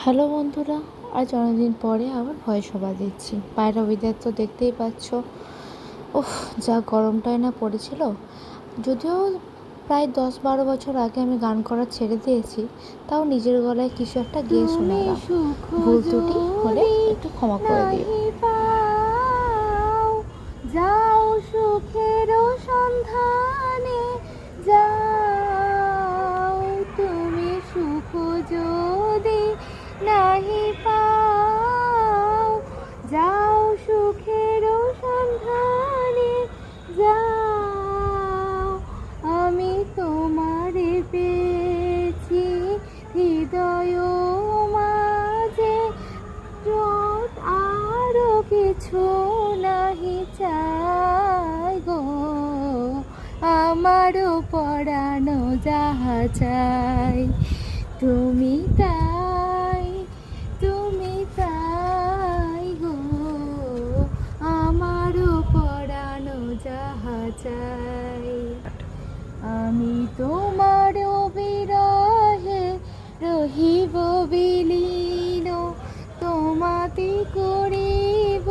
Hello বন্ধুরা, আজ অনেকদিন পরে আবার ভয়েস ওভার দিচ্ছি। বাইরের ওয়েদার তো দেখতেই পাচ্ছ। উফ, যা গরমটাই না পড়েছিল। যদিও প্রায় 10-12 বছর আগে আমি গান করা ছেড়ে দিয়েছি, তাও নিজের গলায় কিছু একটা গেয়ে তুমি শোনালাম। সুখ ভুল ত্রুটি হলে যদি একটু ক্ষমা করে দিও। নাহি পাও, যাও সুখের সন্ধানে, যাও। তুমি সুখ যদি নাহি পাও, যাও সুখের সন্ধানে, যাও। আমি তোমারে পেয়েছি হৃদয় মাঝে, আরো কিছু নাহি চাই গো। আমারও পরানো যাহা চাই, তুমি তাই, তুমি তাই গো। আমারও পরানো যাহা চাই। আমি তোমার বিরহে রহিব বিলীন, তোমাতে করিব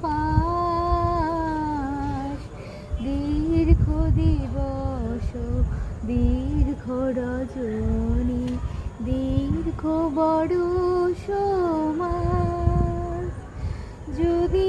বাস। দীর্ঘ দিবস, দীর্ঘ রজনী, দীর্ঘ বড় সমাস, যদি